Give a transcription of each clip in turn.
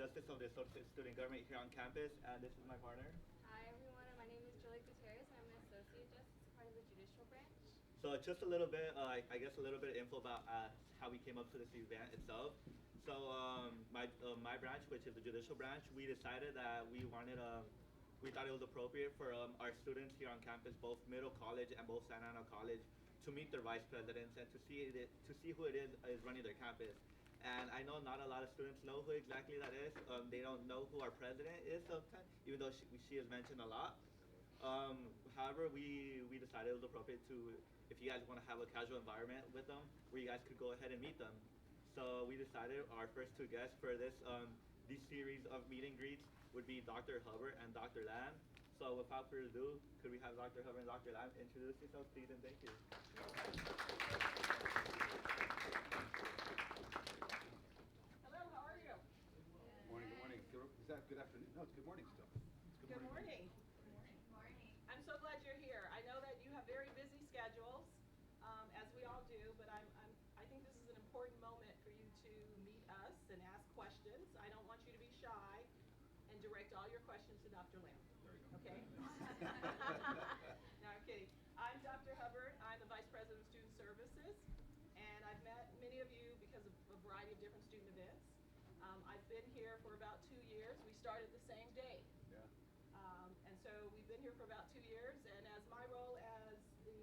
Justice of the Student Government here on campus, and this is my partner. Hi everyone, my name is Julie Gutierrez, and I'm an associate justice, part of the judicial branch. So just a little bit, I guess a little bit of info about how we came up to this event itself. So my branch, which is the judicial branch, we decided that we thought it was appropriate for our students here on campus, both middle college and both Santa Ana College, to meet their vice presidents and to see who it is running their campus. And I know not a lot of students know who exactly that is. They don't know who our president is sometimes, even though she is mentioned a lot. However, we decided it was appropriate to, if you guys want to have a casual environment with them, where you guys could go ahead and meet them. So we decided our first two guests for this series of meet and greets would be Dr. Hubbard and Dr. Lamb. So without further ado, could we have Dr. Hubbard and Dr. Lamb introduce yourselves, please, and thank you. Hello, how are you? Morning, good morning. Is that good afternoon? No, it's good morning still. It's Good morning. I'm so glad you're here. I know that you have very busy schedules, as we all do, but I think this is an important moment for you to meet us and ask questions. I don't want you to be shy and direct all your questions to Dr. Lamb. There you go. Okay? No, I'm kidding. I'm Dr. Hubbard. I'm the Vice President of Student Services, and I've met many of you because of a variety of different student events. I've been here for about 2 years. We started the same day. Yeah. And so we've been here for about 2 years, and as my role as the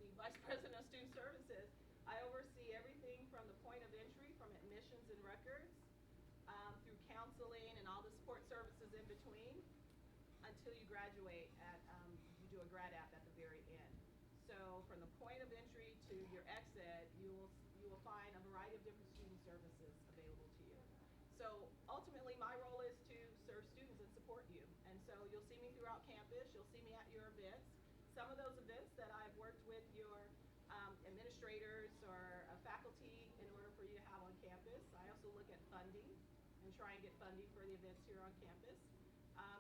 the Vice President of Student Services, I oversee everything from the point of entry, from admissions and records, through counseling and all the support services in between, until you graduate you do a grad app at the very end. So from the point of entry to your exit, you will find a variety of different student services available to you. So ultimately, my role is to serve students and support you. And so you'll see me throughout campus, you'll see me at your events. Some of those events that I've worked with your administrators or faculty in order for you to have on campus. I also look at funding and try and get funding for the events here on campus.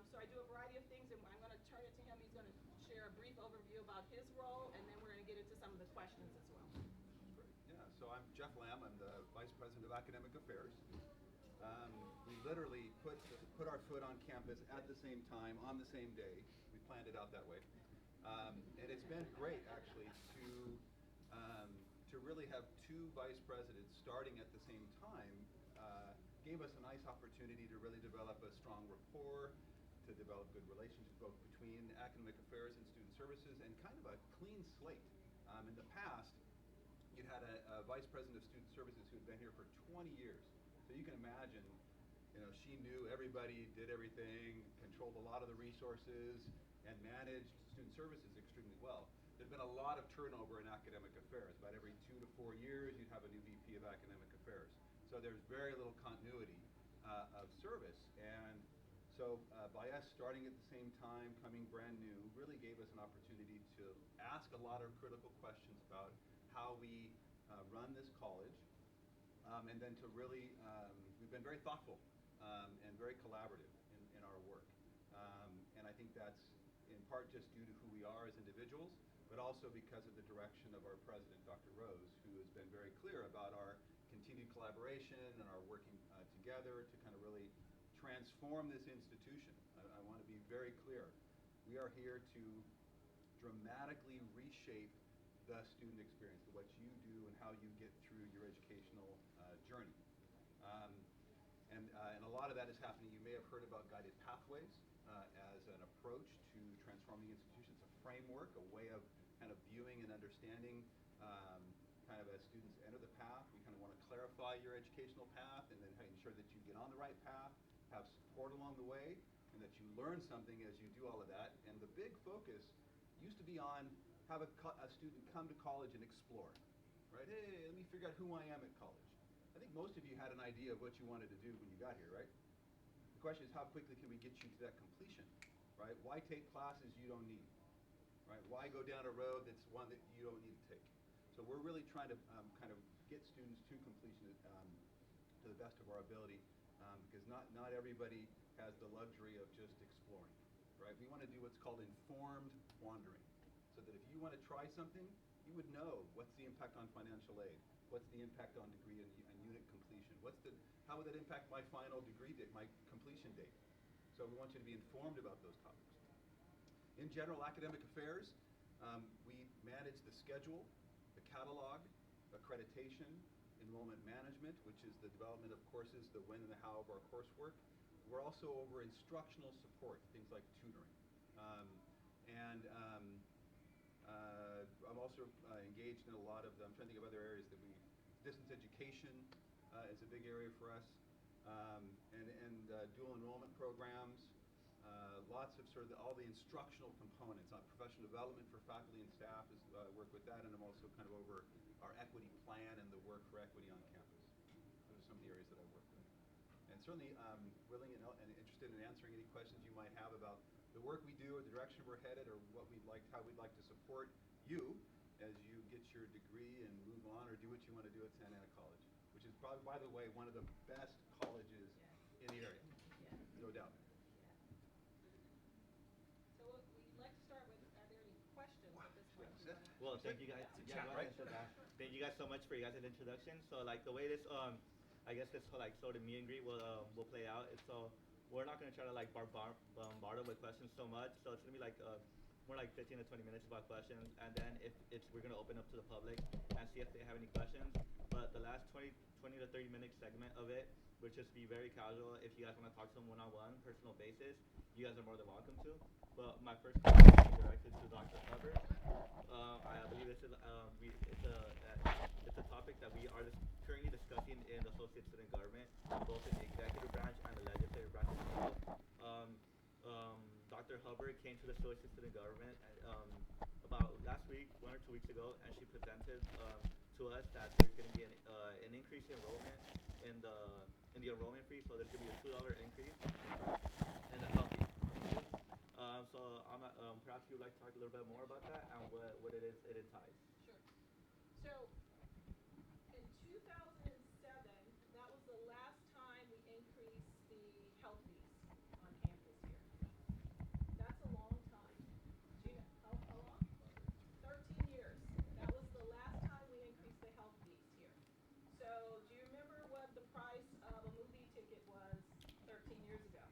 So I do a variety of things, and I'm going to turn it to him. He's going to share a brief overview about his role, and then we're going to get into some of the questions as well. Great. Yeah, so I'm Jeff Lamb. I'm the Vice President of Academic Affairs. We literally put our foot on campus at the same time, on the same day. We planned it out that way. And it's been great, actually, to really have two vice presidents starting at the same time. Gave us a nice opportunity to really develop a strong rapport, to develop good relationships both between academic affairs and student services, and kind of a clean slate. In the past, you had a vice president of student services who had been here for 20 years. So you can imagine, she knew everybody, did everything, controlled a lot of the resources, and managed student services extremely well. There's been a lot of turnover in academic affairs. About every 2 to 4 years, you'd have a new VP of academic affairs. So there's very little continuity of service. And so by us starting at the same time, coming brand new, really gave us an opportunity to ask a lot of critical questions about how we run this college. And then to really, we've been very thoughtful and very collaborative in our work. And I think that's in part just due to who we are as individuals, but also because of the direction of our president, Dr. Rose, who has been very clear about our continued collaboration and our working together to kind of really transform this institution. I want to be very clear. We are here to dramatically reshape the student experience, what you do and how you get through your educational journey. And a lot of that is happening. You may have heard about guided pathways as an approach to transforming institutions, a framework, a way of kind of viewing and understanding kind of as students enter the path. We kind of want to clarify your educational path and then ensure that you get on the right path, have support along the way, and that you learn something as you do all of that. And the big focus used to be on have a student come to college and explore, right? Hey, let me figure out who I am at college. I think most of you had an idea of what you wanted to do when you got here, right? The question is, how quickly can we get you to that completion, right? Why take classes you don't need, right? Why go down a road that's one that you don't need to take? So we're really trying to kind of get students to completion to the best of our ability, because not everybody has the luxury of just exploring, right? We want to do what's called informed wandering, so that if you want to try something, you would know what's the impact on financial aid, what's the impact on degree and unit completion, how would that impact my final degree date. So we want you to be informed about those topics. In general academic affairs, we manage the schedule, the catalog, accreditation, enrollment management, which is the development of courses, the when and the how of our coursework. We're also over instructional support, things like tutoring. I'm also engaged in a lot of, I'm trying to think of other areas that distance education is a big area for us, dual enrollment programs, lots of sort of all the instructional components. Professional development for faculty and staff is work with that, and I'm also kind of over our equity plan and the work for equity on campus. Those are some of the areas that I work with. And certainly willing and interested in answering any questions you might have about the work we do, or the direction we're headed, or how we'd like to support you as you get your degree and move on or do what you want to do at Santa Ana College, which is probably, by the way, one of the best colleges in the area, no doubt. So we'd like to start with, are there any questions at this point? Yes. Well, thank you guys. Chat, go right? ahead and sit down. Thank you guys so much for your guys' introduction. So like the way this I guess this whole like sort of meet and greet will play out is, so we're not gonna try to like bombard them with questions so much. So it's gonna be like more like 15 to 20 minutes about questions, and then we're gonna open up to the public and see if they have any questions. But the last 20 to 30 minute segment of it would just be very casual. If you guys want to talk to them one-on-one, personal basis, you guys are more than welcome to. But my first question is directed to Dr. Hubbard. I believe this is it's a topic that we are currently discussing in the associate student government, both in the executive branch and the legislative branch as well. Dr. Hubbard came to the associate student government about last week, 1 or 2 weeks ago, and she presented to us that there's going to be an increase in enrollment in the enrollment fee. So there's going to be a $2 increase in the health fee. So perhaps you'd like to talk a little bit more about that and what it is it ties. Sure. So in 2007, that was the last time we increased the health fees on campus here. That's a long time. Do you know how long? 13 years. That was the last time we increased the health fees here. So do you remember what the price of a movie ticket was 13 years ago?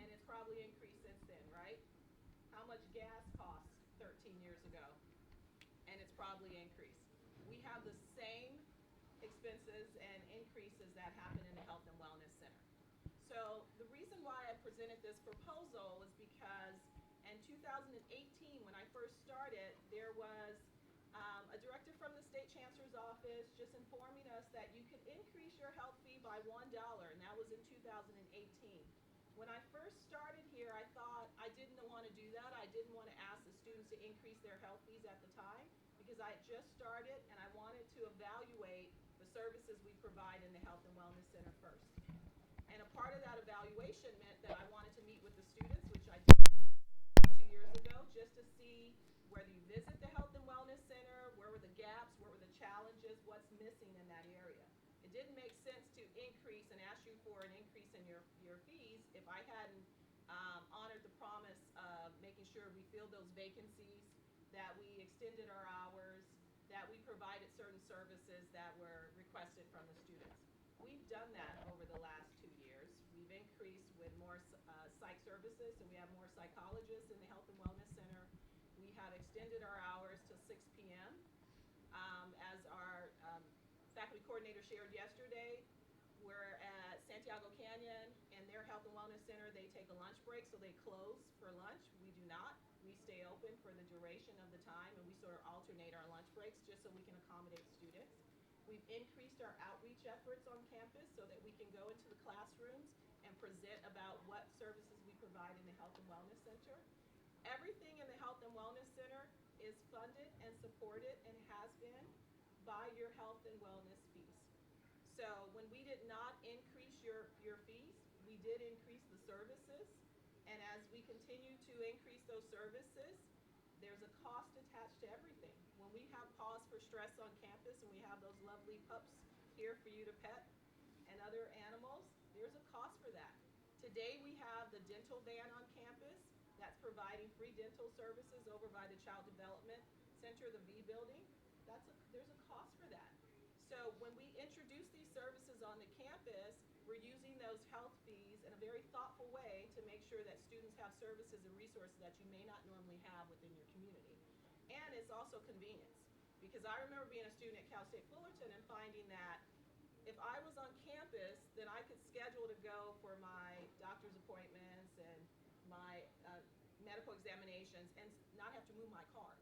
And it's probably increased since then, right? How much gas cost 13 years ago? And it's probably increased. We have the same expenses and increases that happen in the Health and Wellness Center. So the reason why I presented this proposal is because in 2018, when I first started, there was a directive from the State Chancellor's Office just informing us that you could increase your health fee by $1, and that was in 2018. When I first started here, I thought I didn't want to do that. I didn't want to ask the students to increase their health fees at the time because I had just started and I wanted to evaluate the services we provide in the Health and Wellness Center first. And a part of that evaluation meant that I wanted to meet with the students, which I did 2 years ago, just to see whether you visit the Health and Wellness Center, where were the gaps, what were the challenges, what's missing in that area. It didn't make sense to increase and ask you for an increase in your fees if I hadn't honored the promise of making sure we filled those vacancies, that we extended our hours, that we provided certain services that were requested from the students. We've done that over the last 2 years. We've increased with more psych services, so we have more psychologists in the Health and Wellness Center. We have extended our hours to 6 p.m. As our faculty coordinator shared yesterday, we're at Santiago Canyon and their Health and Wellness Center. They take a lunch break, so they close for lunch. We do not. We stay open for the duration of the time, and we sort of alternate our lunch breaks just so we can accommodate students. We've increased our outreach efforts on campus so that we can go into the classrooms and present about what services we provide in the Health and Wellness Center. Everything in the Health and Wellness Center is funded and supported and has been by your health and wellness fees. So when we did not increase your fees, we did increase the services. And as we continue to increase those services, there's a cost attached to everything. When we have pause for stress on campus and we have those lovely pups here for you to pet and other animals, there's a cost for that. Today we have the dental van on campus that's providing free dental services over by the Child Development Center, the V building. There's a cost for that. So when we introduce these services on the campus, we're using those health fees in a very thoughtful way to make sure that students have services and resources that you may not normally have within your community. And it's also convenience, because I remember being a student at Cal State Fullerton and finding that if I was on campus, then I could schedule to go for my doctor's appointments and my medical examinations and not have to move my car.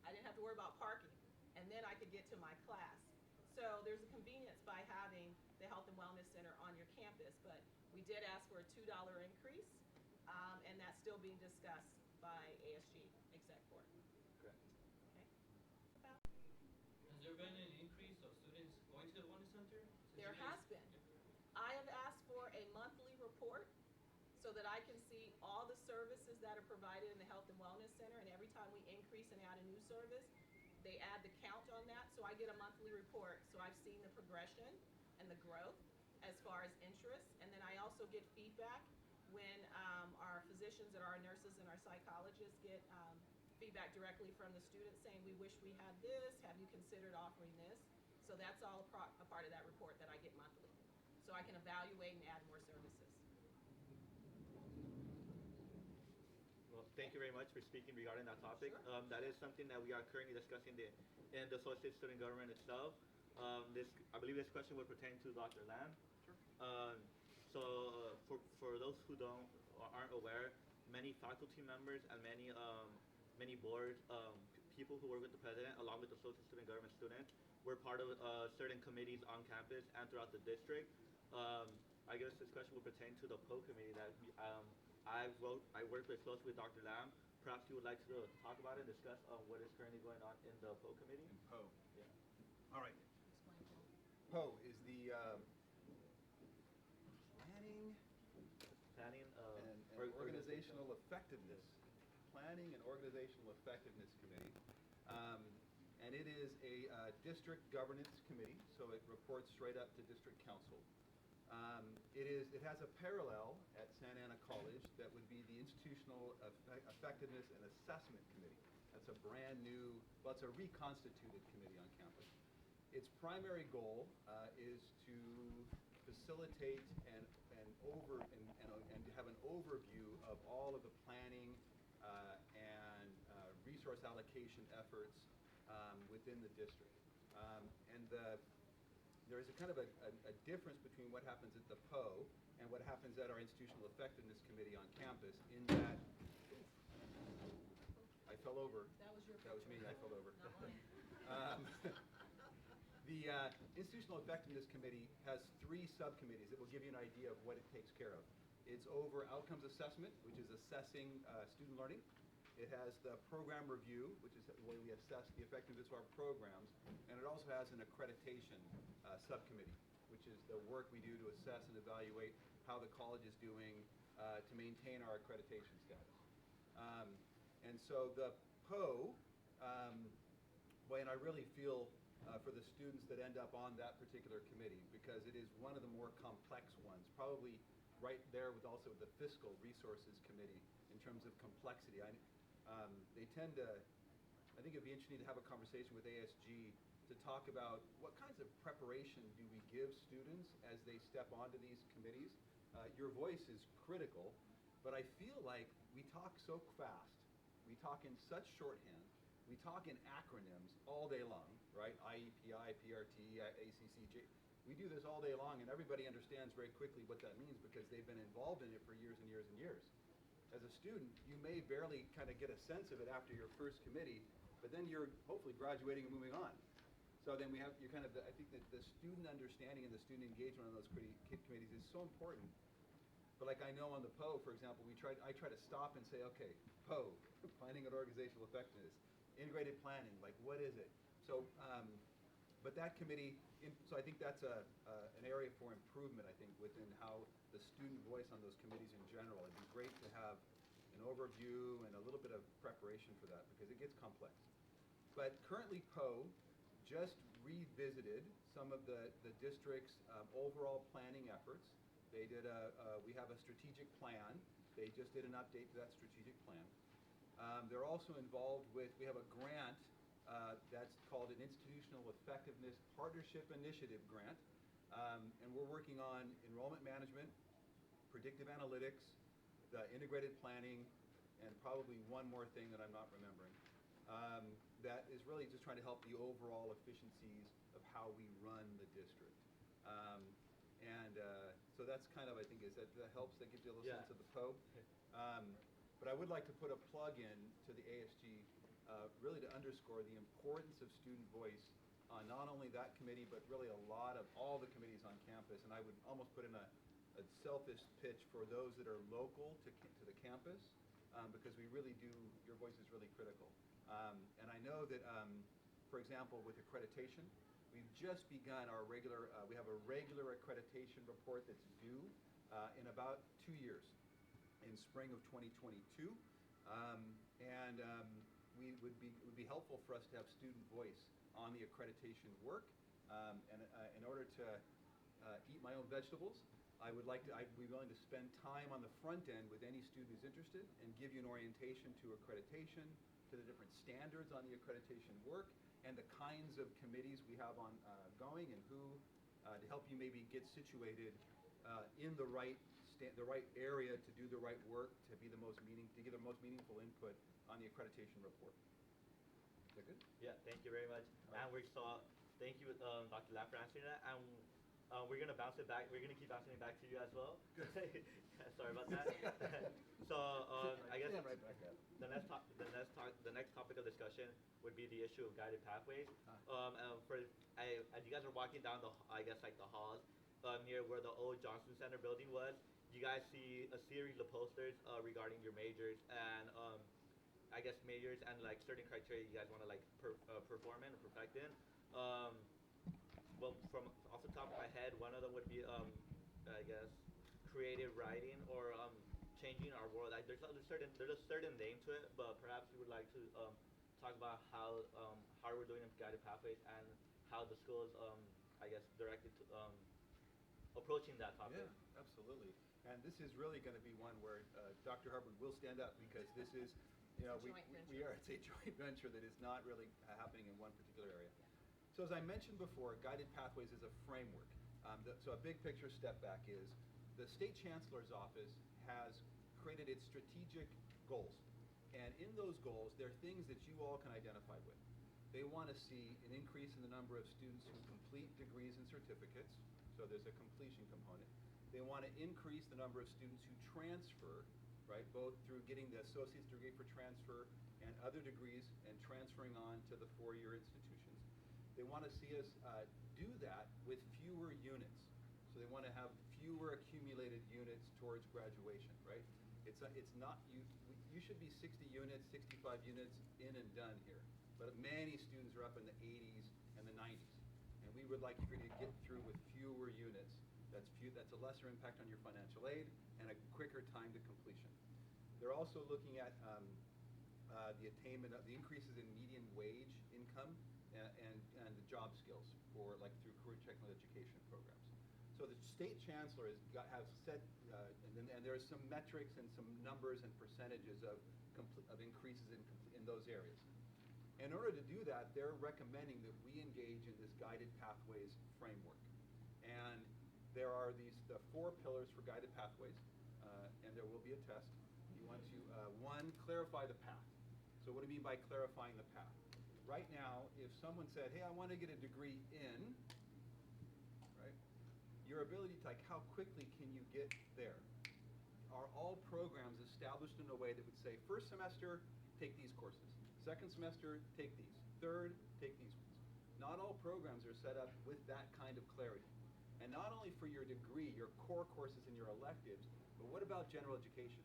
I didn't have to worry about parking, and then I could get to my class. So there's a convenience by having the Health and Wellness Center on your campus, but we did ask for a $2 increase, and that's still being discussed by ASG Exec Board. Correct. Okay? Has there been an increase of students going to the Wellness Center? There has been. I have asked for a monthly report so that I can see all the services that are provided in the Health and Wellness Center, and every time we increase and add a new service, they add the count on that, so I get a monthly report. So I've seen the progression and the growth as far as interest, and then I also get feedback when our physicians and our nurses and our psychologists get feedback directly from the students saying, we wish we had this, have you considered offering this? So that's all a part of that report that I get monthly. So I can evaluate and add more services. Well, thank you very much for speaking regarding that topic. Sure. That is something that we are currently discussing in the Associate Student Government itself. I believe this question would pertain to Dr. Lam. Sure. For those who aren't aware, many faculty members and many board people who work with the president, along with the Associate Student Government students, were part of certain committees on campus and throughout the district. I guess this question would pertain to the PO committee that I worked with closely with Dr. Lam. Perhaps you would like to talk about it and discuss what is currently going on in the PO committee? In PO. Yeah. All right. Explain. PO is the Planning and Organizational Effectiveness. Planning and Organizational Effectiveness Committee. And it is a district governance committee, so it reports straight up to district council. It has a parallel at Santa Ana College that would be the Institutional Effectiveness and Assessment Committee. That's a brand new, well, it's a reconstituted committee on campus. Its primary goal is to facilitate and to have an overview of all of the planning and resource allocation efforts within the district. There is a kind of a difference between what happens at the PO and what happens at our Institutional Effectiveness Committee on campus, in that I fell over. That was your That was me, I fell over. Not mine. The Institutional Effectiveness Committee has 3 subcommittees that will give you an idea of what it takes care of. It's over outcomes assessment, which is assessing student learning. It has the program review, which is the way we assess the effectiveness of our programs. And it also has an accreditation subcommittee, which is the work we do to assess and evaluate how the college is doing to maintain our accreditation status. And so the PO, and I really feel for the students that end up on that particular committee, because it is one of the more complex ones, probably right there with also the Fiscal Resources Committee in terms of complexity. They tend to, I think it'd be interesting to have a conversation with ASG to talk about what kinds of preparation do we give students as they step onto these committees. Your voice is critical, but I feel like we talk so fast, we talk in such shorthand, we talk in acronyms all day long, right? IEPI, PRT, ACCJ. We do this all day long, and everybody understands very quickly what that means because they've been involved in it for years and years and years. As a student, you may barely kind of get a sense of it after your first committee, but then you're hopefully graduating and moving on. So then I think that the student understanding and the student engagement on those committees is so important. But like I know on the PO, for example, I try to stop and say, okay, PO, planning and organizational effectiveness, integrated planning, like what is it? So, but that committee, so I think that's an area for improvement, I think, within how the student voice on those committees in general. It'd be great to have an overview and a little bit of preparation for that because it gets complex. But currently PO just revisited some of the district's overall planning efforts. They did we have a strategic plan. They just did an update to that strategic plan. They're also involved with, we have a grant that's called an Institutional Effectiveness Partnership Initiative Grant. And we're working on enrollment management, predictive analytics, the integrated planning, and probably one more thing that I'm not remembering. That is really just trying to help the overall efficiencies of how we run the district. So that's kind of, I think, that helps, that gives you a little sense of the POE. But I would like to put a plug in to the ASG, really to underscore the importance of student voice on not only that committee, but really a lot of all the committees on campus. And I would almost put in a selfish pitch for those that are local to the campus, because we really do, your voice is really critical. And I know that, for example, with accreditation, we've just begun our regular, we have a regular accreditation report that's due in about 2 years, in spring of 2022. It would be helpful for us to have student voice on the accreditation work. In order to eat my own vegetables, I'd be willing to spend time on the front end with any student who's interested and give you an orientation to accreditation, to the different standards on the accreditation work, and the kinds of committees we have on going, and who to help you maybe get situated in the right area to do the right work, to give the most meaningful input on the accreditation report. Is that good? Yeah, thank you very much. And thank you, Dr. Lapp, for answering that. And we're gonna bounce it back. We're gonna keep bouncing it back to you as well. Good. Sorry about that. So I guess Stand right back up. the next topic of discussion would be the issue of guided pathways. As you guys are walking down the halls near where the old Johnson Center building was, you guys see a series of posters regarding your majors and majors and like certain criteria you guys want to perform in or perfect in. Well, from off the top of my head, one of them would be creative writing or changing our world. There's a certain name to it, but perhaps you would like to talk about how we're doing in guided pathways and how the school is directed to approaching that topic. Yeah, absolutely. And this is really going to be one where Dr. Hubbard will stand up, because this is, it's a joint venture that is not really happening in one particular area. So as I mentioned before, guided pathways is a framework. So a big picture step back is the State Chancellor's Office has created its strategic goals. And in those goals, there are things that you all can identify with. They want to see an increase in the number of students who complete degrees and certificates. So there's a completion component. They want to increase the number of students who transfer, right, both through getting the associate's degree for transfer and other degrees and transferring on to the four-year institutions. They want to see us do that with fewer units. So they want to have fewer accumulated units towards graduation, right? It's not, you should be 60 units, 65 units in and done here. But many students are up in the 80s and the 90s. And we would like for you to get through with fewer units. That's a lesser impact on your financial aid and a quicker time to completion. They're also looking at the attainment of the increases in median wage income and the job skills through career technical education programs. So the State Chancellor has said, and there's some metrics and some numbers and percentages of increases in those areas. In order to do that, they're recommending that we engage in this guided pathways framework. And there are the 4 pillars for guided pathways, and there will be a test. You want to, one, clarify the path. So what do you mean by clarifying the path? Right now, if someone said, hey, I want to get a degree in, right, your ability to, how quickly can you get there? Are all programs established in a way that would say, first semester, take these courses. Second semester, take these. Third, take these ones. Not all programs are set up with that kind of clarity. And not only for your degree, your core courses and your electives, but what about general education?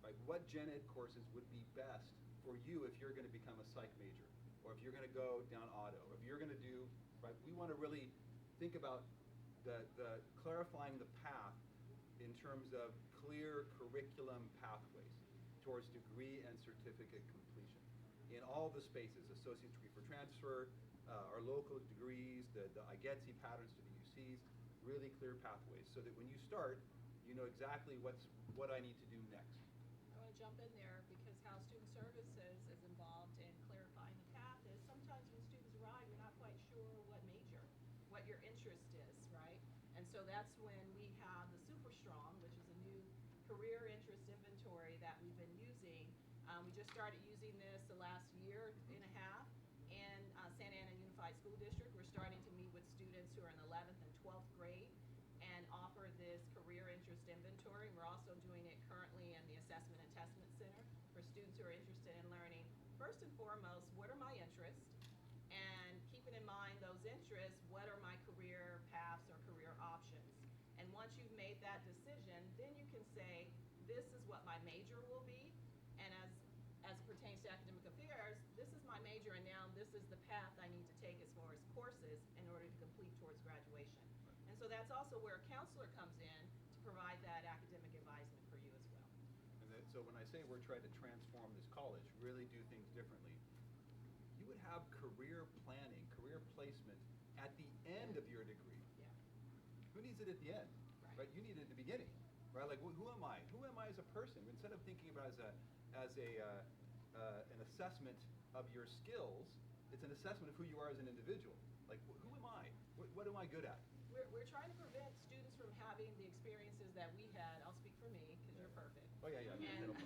Right? What gen ed courses would be best for you if you're going to become a psych major, or if you're going to go down auto, or if you're going to do, right? We want to really think about the clarifying the path in terms of clear curriculum pathways towards degree and certificate completion in all the spaces: associate degree for transfer, our local degrees, the IGETC patterns to the UCs, really clear pathways, so that when you start, you know exactly what I need to do next. I want to jump in there, because how student services is involved in clarifying the path is sometimes when students arrive, you're not quite sure what major, what your interest is, right? And so that's when we have the Super Strong, which is a new career interest inventory that we've been using. We just started using this the last year and a half in Santa Ana Unified School District. We're starting to meet with students who are in 11th and 12th grade and offer this career interest inventory. We're also doing it currently in the Assessment and Testament Center for students who are interested in learning, first and foremost, what are my interests? And keeping in mind those interests, what are my career paths or career options? And once you've made that decision, then you can say, this is what my major will be. And as it pertains to academic affairs, this is my major, and now this is the path I need to take as far as courses in order to complete towards graduation. And so that's also where a counselor comes in to provide that academic advisement for you as well. And so when I say we're trying to transform this college, really do things differently, you would have career planning, career placement at the end of your degree. Yeah. Who needs it at the end? Right. You need it at the beginning, right? Like, who am I? Who am I as a person? Instead of thinking about it an assessment of your skills, it's an assessment of who you are as an individual. Like, who am I? What am I good at? We're trying to prevent students from having the experiences that we had. I'll speak for me, because you're perfect. Oh, yeah. And-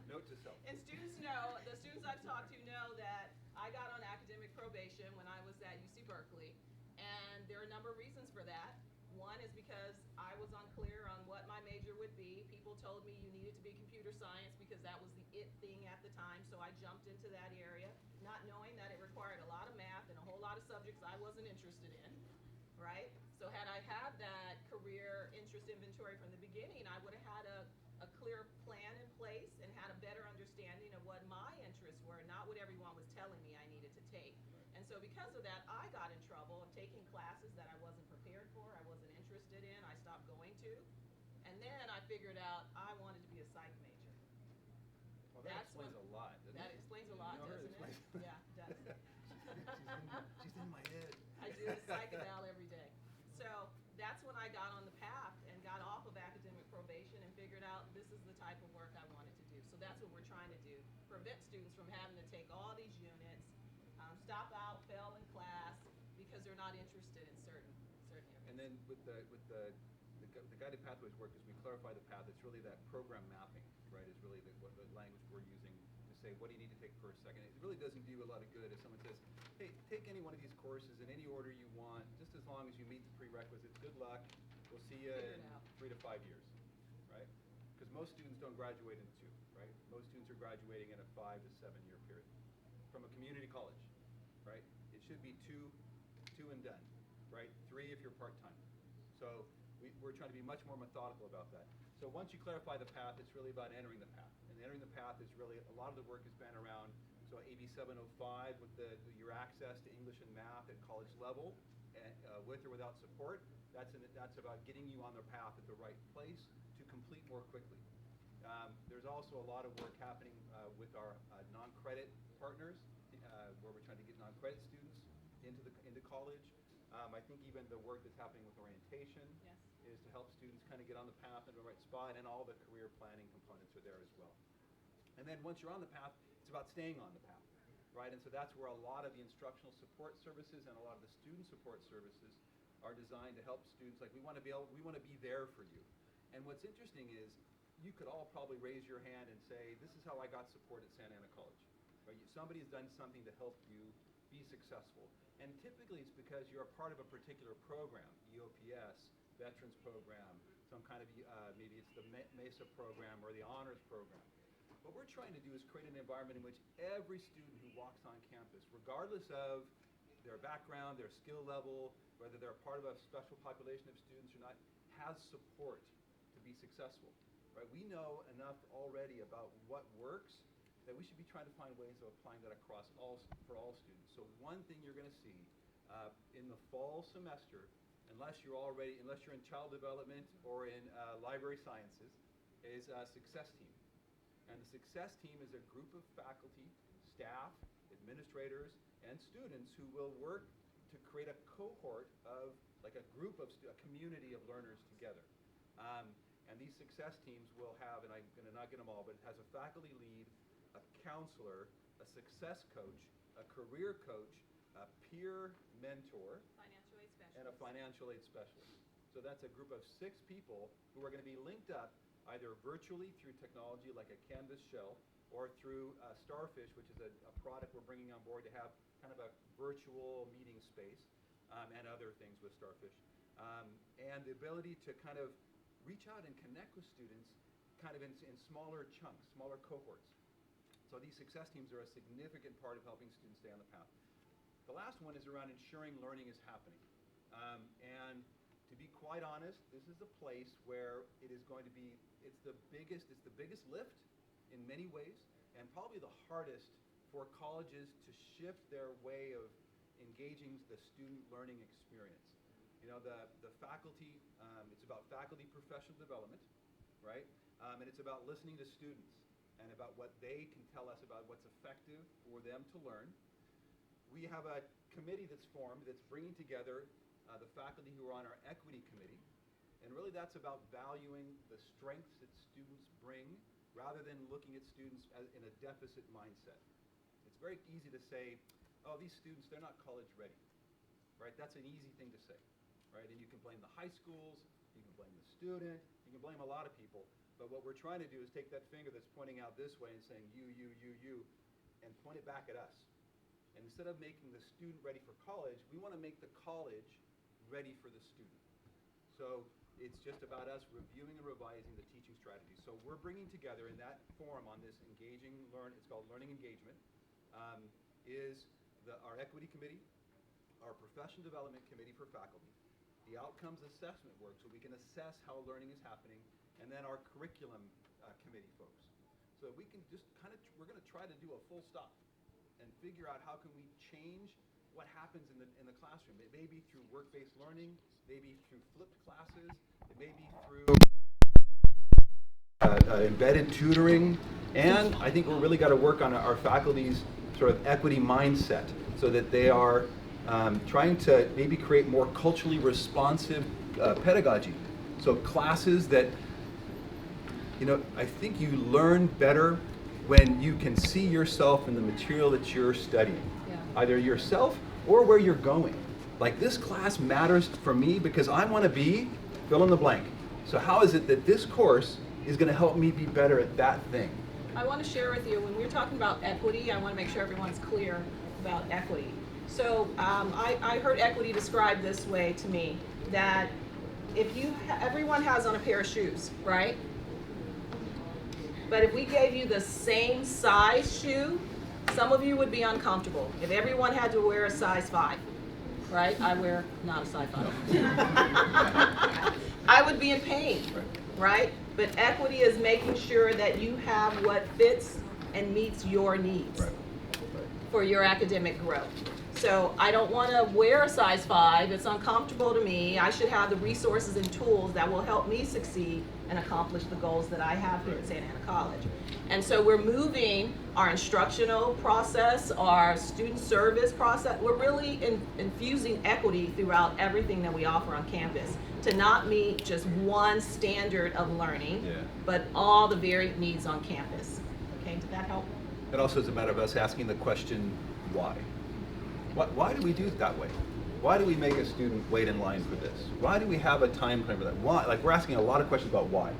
Note to self. And students know, the students I've talked to know that I got on academic probation when I was at UC Berkeley, and there are a number of reasons for that. One is because I was unclear on what my major would be. People told me you needed to be computer science because that was the it thing at the time, so I jumped into that area, not knowing that it required a lot of math and a whole lot of subjects I wasn't interested in, right? So had I had that career interest inventory from the beginning, I would have had a clear plan in place and had a better understanding of what my interests were, not what everyone was telling me I needed to take. And so because of that, I got in trouble of taking classes that I wasn't prepared for, I wasn't interested in, I stopped going to. And then I figured out I wanted to be a psych major. Well, that explains a lot, doesn't That it? explains a lot, You know her, doesn't it? explains- Yeah, it does. She's in my head. I do the psych eval every day. So that's when I got on the path and got off of academic probation and figured out this is the type of work I wanted to do. So that's what we're trying to do, prevent students from having to take all these units, stop out, fail in class, because they're not interested in certain areas. And then with the guided pathways work is we clarify the path. It's really that program mapping, right? Is really what the language we're using to say what do you need to take first, second. It really doesn't do a lot of good if someone says, hey, take any one of these courses in any order you want, just as long as you meet the prerequisites. Good luck. We'll see you Figure in it out. 3 to 5 years, right? Because most students don't graduate in 2, right? Most students are graduating in a 5 to 7 year period from a community college, right? It should be two and done, right? 3 if you're part-time. So we're trying to be much more methodical about that. So once you clarify the path, it's really about entering the path. And entering the path is really, a lot of the work has been around, so AB 705 with your access to English and math at college level, with or without support. That's about getting you on the path at the right place to complete more quickly. There's also a lot of work happening with our non-credit partners, where we're trying to get non-credit students into college. I think even the work that's happening with orientation Yes. is to help students kind of get on the path in the right spot, and all the career planning components are there as well. And then once you're on the path, it's about staying on the path, right? And so that's where a lot of the instructional support services and a lot of the student support services are designed to help students. Like we want to be there for you. And what's interesting is you could all probably raise your hand and say, this is how I got support at Santa Ana College. Right? Somebody has done something to help you be successful. And typically it's because you're a part of a particular program, EOPS, Veterans Program, some kind of, maybe it's the MESA program or the Honors Program. What we're trying to do is create an environment in which every student who walks on campus, regardless of their background, their skill level, whether they're a part of a special population of students or not, has support to be successful. Right? We know enough already about what works that we should be trying to find ways of applying that across for all students. So one thing you're going to see in the fall semester, unless you're in child development or in library sciences, is a success team. And the success team is a group of faculty, staff, administrators, and students who will work to create a cohort of, like a group of, a community of learners together. And these success teams will have, and I'm going to not get them all, but it has a faculty lead, a counselor, a success coach, a career coach, a peer mentor, Financial aid specialist. and a financial aid specialist. So that's a group of 6 people who are going to be linked up either virtually through technology like a Canvas shell or through Starfish, which is a product we're bringing on board to have kind of a virtual meeting space and other things with Starfish. And the ability to kind of reach out and connect with students kind of in smaller chunks, smaller cohorts. So these success teams are a significant part of helping students stay on the path. The last one is around ensuring learning is happening. And to be quite honest, this is a place where it is going to be, it's the biggest lift in many ways, and probably the hardest for colleges to shift their way of engaging the student learning experience. You know, the faculty, it's about faculty professional development, right? And it's about listening to students and about what they can tell us about what's effective for them to learn. We have a committee that's formed that's bringing together the faculty who are on our equity committee. And really that's about valuing the strengths that students bring rather than looking at students in a deficit mindset. It's very easy to say, oh, these students, they're not college ready, right? That's an easy thing to say, right? And you can blame the high schools, you can blame the student, you can blame a lot of people. But what we're trying to do is take that finger that's pointing out this way and saying you, and point it back at us. And instead of making the student ready for college, we want to make the college ready for the student. So it's just about us reviewing and revising the teaching strategy. So we're bringing together in that forum on this engaging it's called Learning Engagement, is our equity committee, our professional development committee for faculty, the outcomes assessment work so we can assess how learning is happening, and then our curriculum committee folks. So we can just we're going to try to do a full stop and figure out how can we change what happens in the classroom. It may be through work-based learning, maybe through flipped classes, it may be through embedded tutoring, and I think we're really got to work on our faculty's sort of equity mindset so that they are trying to maybe create more culturally responsive pedagogy. So classes that, you know, I think you learn better when you can see yourself in the material that you're studying, either yourself or where you're going. Like, this class matters for me because I want to be fill in the blank. So how is it that this course is going to help me be better at that thing? I want to share with you, when we're talking about equity, I want to make sure everyone's clear about equity. So I heard equity described this way to me, that if everyone has on a pair of shoes, right? But if we gave you the same size shoe, some of you would be uncomfortable. If everyone had to wear a size 5, right? I wear not a size 5. I would be in pain, right? But equity is making sure that you have what fits and meets your needs for your academic growth. So I don't want to wear a size 5. It's uncomfortable to me. I should have the resources and tools that will help me succeed and accomplish the goals that I have here at Santa Ana College. And so we're moving our instructional process, our student service process. We're really infusing equity throughout everything that we offer on campus to not meet just one standard of learning, but all the varied needs on campus. Okay, did that help? It also is a matter of us asking the question, why? Why do we do it that way? Why do we make a student wait in line for this? Why do we have a time frame for that? Why? Like, we're asking a lot of questions about why.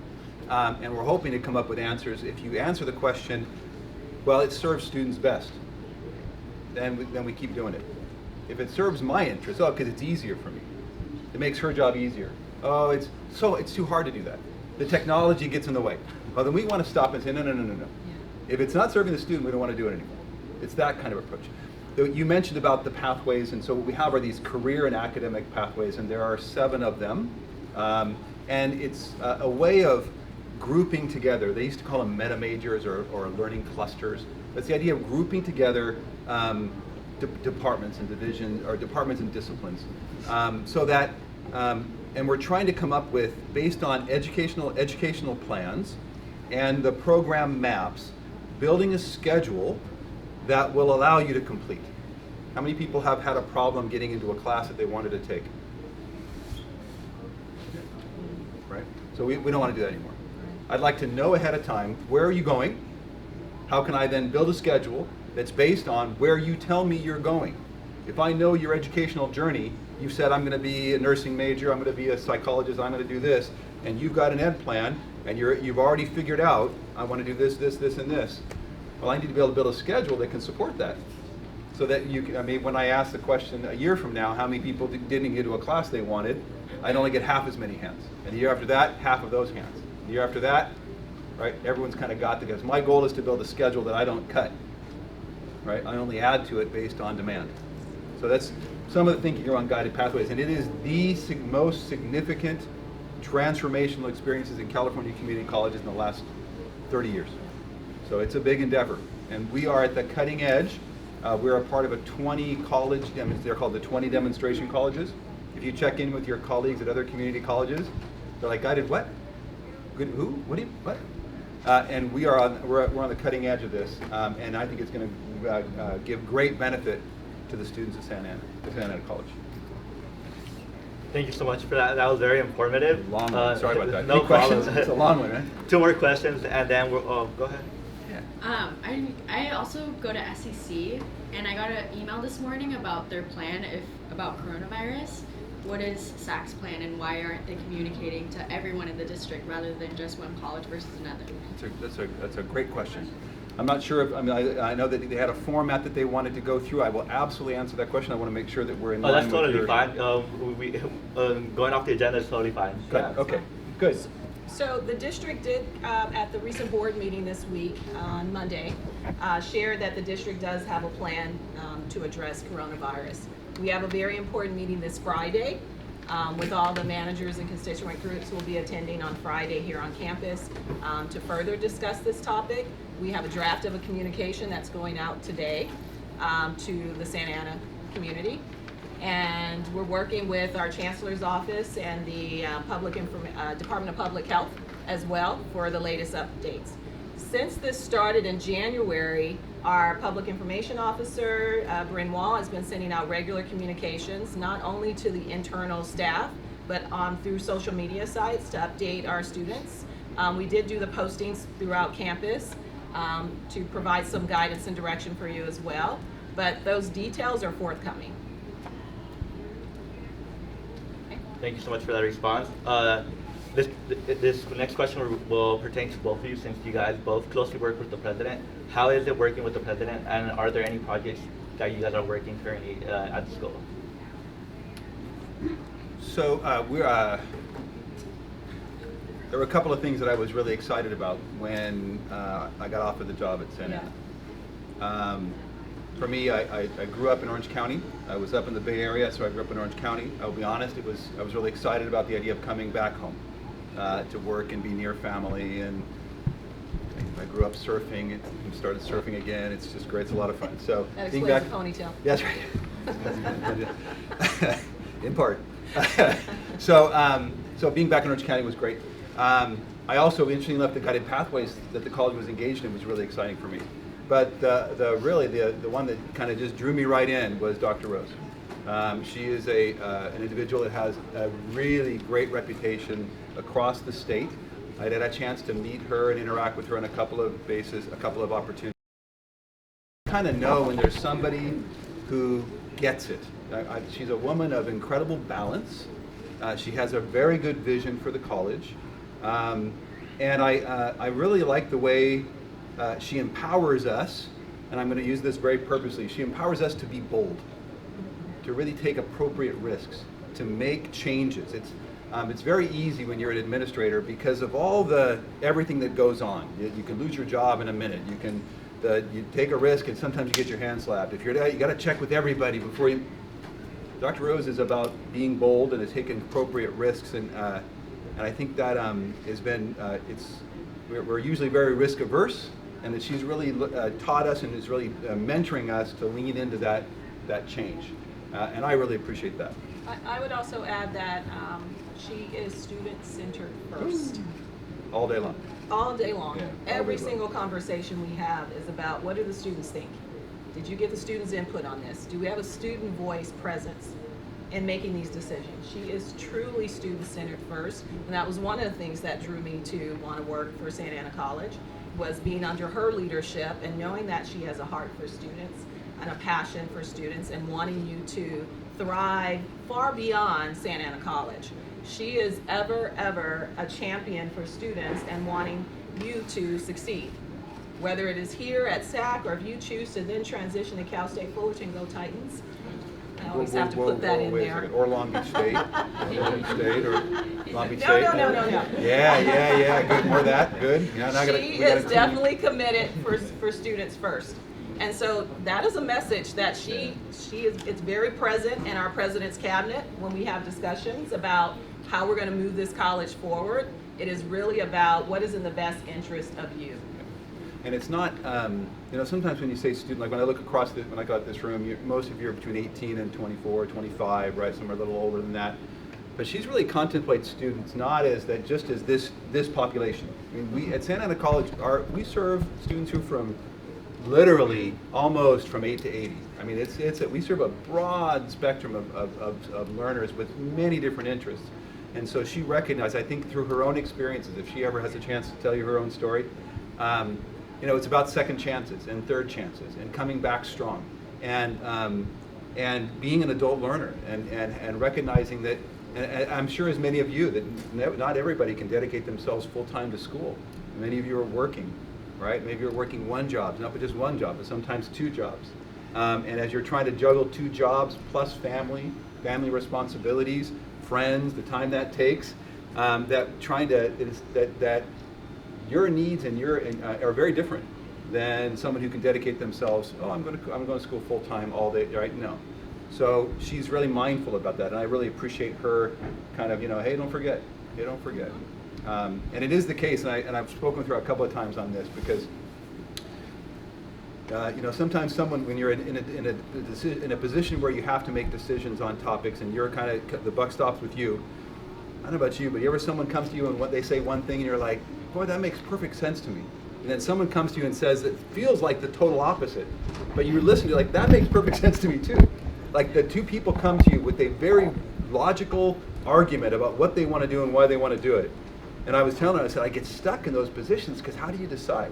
And we're hoping to come up with answers. If you answer the question, well, it serves students best, then we keep doing it. If it serves my interest, because it's easier for me. It makes her job easier. Oh, it's too hard to do that. The technology gets in the way. Well, then we want to stop and say, no. If it's not serving the student, we don't want to do it anymore. It's that kind of approach. You mentioned about the pathways, and so what we have are these career and academic pathways, and there are 7 of them. And it's a way of grouping together. They used to call them meta majors or learning clusters. That's the idea of grouping together departments and divisions, or departments and disciplines, so that, and we're trying to come up with, based on educational plans and the program maps, building a schedule that will allow you to complete. How many people have had a problem getting into a class that they wanted to take? Right? So we don't want to do that anymore. I'd like to know ahead of time, where are you going? How can I then build a schedule that's based on where you tell me you're going? If I know your educational journey, You've said, I'm going to be a nursing major, I'm going to be a psychologist, I'm going to do this, and you've got an ed plan, and you've already figured out, I want to do this, this, this, and this. Well, I need to be able to build a schedule that can support that. So that you can, I mean, when I ask the question a year from now, how many people didn't get to a class they wanted, I'd only get half as many hands. And the year after that, half of those hands. The year after that, right, everyone's kind of got the guys. My goal is to build a schedule that I don't cut, right? I only add to it based on demand. So that's some of the thinking around guided pathways. And it is the most significant transformational experiences in California community colleges in the last 30 years. So it's a big endeavor. And we are at the cutting edge. We're a part of a 20 college, they're called the 20 demonstration colleges. If you check in with your colleagues at other community colleges, they're like, guided what? Good, who? What do you, what? And we're on the cutting edge of this. And I think it's going to give great benefit to the students at Santa Ana College. Thank you so much for that. That was very informative. Long one. Sorry about that. No problem. It's a long one, right? 2 more questions, and then we'll, go ahead. I also go to SEC, and I got an email this morning about their plan about coronavirus. What is SAC's plan, and why aren't they communicating to everyone in the district rather than just one college versus another? That's a great question. I'm not sure if, I mean, I know that they had a format that they wanted to go through. I will absolutely answer that question. I want to make sure that we're in line that's with totally your... fine. Going off the agenda is totally fine. Good. Yeah, Okay, good. So the district did, at the recent board meeting this week on Monday, share that the district does have a plan to address coronavirus. We have a very important meeting this Friday with all the managers and constituent groups who will be attending on Friday here on campus to further discuss this topic. We have a draft of a communication that's going out today to the Santa Ana community. And we're working with our Chancellor's Office and the Department of Public Health as well for the latest updates. Since this started in January, our Public Information Officer, Bryn Wall, has been sending out regular communications, not only to the internal staff, but through social media sites to update our students. We did do the postings throughout campus to provide some guidance and direction for you as well, but those details are forthcoming. Thank you so much for that response. This next question will pertain to both of you, since you guys both closely work with the president. How is it working with the president, and are there any projects that you guys are working currently at the school? So there were a couple of things that I was really excited about when I got offered the job at Santa Ana. For me, I grew up in Orange County. I was up in the Bay Area, so I grew up in Orange County. I'll be honest, I was really excited about the idea of coming back home to work and be near family. And I grew up surfing and started surfing again. It's just great. It's a lot of fun. So That being explains back, the ponytail. That's right. In part. So being back in Orange County was great. I also, interestingly enough, the guided pathways that the college was engaged in was really exciting for me. But the one that kind of just drew me right in was Dr. Rose. She is an individual that has a really great reputation across the state. I had a chance to meet her and interact with her on a couple of opportunities. I kind of know when there's somebody who gets it. She's a woman of incredible balance. She has a very good vision for the college. And I really like the way she empowers us, and I'm going to use this very purposely. She empowers us to be bold, to really take appropriate risks, to make changes. It's very easy when you're an administrator because of everything that goes on. You can lose your job in a minute. You take a risk, and sometimes you get your hand slapped. If you got to check with everybody before you. Dr. Rose is about being bold and taking appropriate risks, and I think that has been. We're usually very risk averse, and that she's really taught us and is really mentoring us to lean into that change, and I really appreciate that. I would also add that she is student-centered first. All day long. All day long. Yeah, Every all day long. single conversation we have is about what do the students think? Did you get the students' input on this? Do we have a student voice presence in making these decisions? She is truly student-centered first, and that was one of the things that drew me to want to work for Santa Ana College, was being under her leadership and knowing that she has a heart for students and a passion for students and wanting you to thrive far beyond Santa Ana College. She is ever a champion for students and wanting you to succeed. Whether it is here at SAC or if you choose to then transition to Cal State Fullerton, go Titans. I always have to put that in wait a there. second. Or Long Beach State. Or Long Beach State or Long Beach No, State. no. Yeah. Good. More of that. Good. Yeah, now She is definitely committed for students first. And so that is a message that it's very present in our president's cabinet when we have discussions about how we're going to move this college forward. It is really about what is in the best interest of you. And it's not, sometimes when you say student, like when I look across when I got this room, most of you are between 18 and 24, 25, right? Some are a little older than that. But she's really contemplates students not as that, just as this population. I mean, we at Santa Ana College we serve students who from literally almost from 8 to 80. I mean, we serve a broad spectrum of learners with many different interests. And so she recognized, I think through her own experiences, if she ever has a chance to tell you her own story, it's about second chances and third chances and coming back strong and being an adult learner and recognizing that, and I'm sure as many of you, that not everybody can dedicate themselves full-time to school. Many of you are working, right? Maybe you're working one job, not just one job, but sometimes two jobs. And as you're trying to juggle two jobs plus family responsibilities, friends, the time that takes, that your needs are very different than someone who can dedicate themselves. I'm going to school full time all day, right? No. So she's really mindful about that, and I really appreciate her kind of, hey, don't forget. And it is the case, and I've spoken with her a couple of times on this because. Sometimes when you're in a position where you have to make decisions on topics and you're kind of, the buck stops with you. I don't know about you, but someone comes to you and they say one thing and you're like, boy, that makes perfect sense to me. And then someone comes to you and says it feels like the total opposite, but you listen to like, that makes perfect sense to me too. Like the two people come to you with a very logical argument about what they want to do and why they want to do it. And I was telling her, I said, I get stuck in those positions because how do you decide?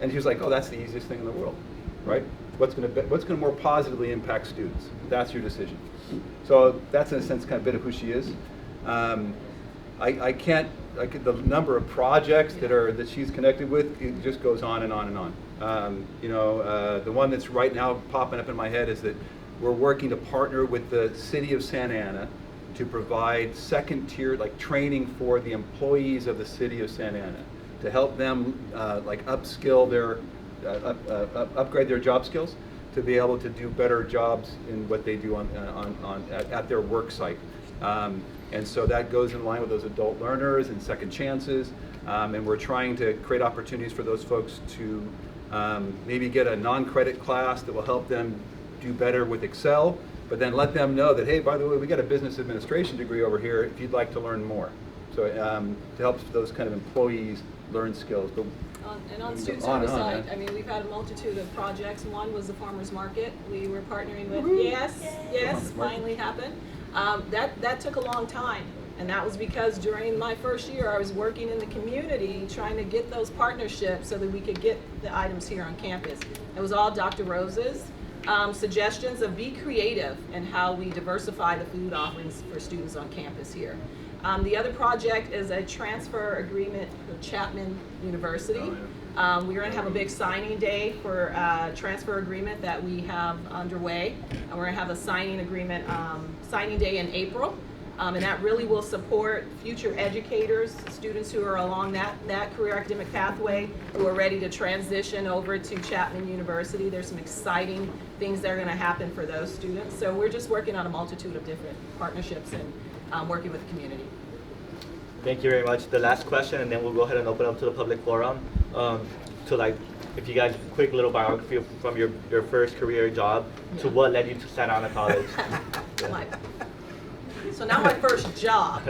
And she was like, oh, that's the easiest thing in the world, right? What's going to more positively impact students? That's your decision. So that's in a sense kind of a bit of who she is. The number of projects that she's connected with, it just goes on and on and on. The one that's right now popping up in my head is that we're working to partner with the city of Santa Ana to provide second tier training for the employees of the city of Santa Ana, to help them upskill upgrade their job skills to be able to do better jobs in what they do at their work site. And so that goes in line with those adult learners and second chances. And we're trying to create opportunities for those folks to maybe get a non-credit class that will help them do better with Excel, but then let them know that, hey, by the way, we got a business administration degree over here if you'd like to learn more. So to help those kind of employees learn skills. But and on student service side, I mean, we've had a multitude of projects. One was the farmers market. We were partnering with, yes, finally happened. That took a long time, and that was because during my first year, I was working in the community trying to get those partnerships so that we could get the items here on campus. It was all Dr. Rose's suggestions of be creative in how we diversify the food offerings for students on campus here. The other project is a transfer agreement with Chapman University. We're going to have a big signing day for transfer agreement that we have underway. And we're going to have a signing agreement, signing day in April. And that really will support future educators, students who are along that career academic pathway, who are ready to transition over to Chapman University. There's some exciting things that are going to happen for those students. So we're just working on a multitude of different partnerships and working with the community. Thank you very much. The last question, and then we'll go ahead and open up to the public forum. If you guys, quick little biography from your first career job to what led you to Santa Ana College. So now my first job,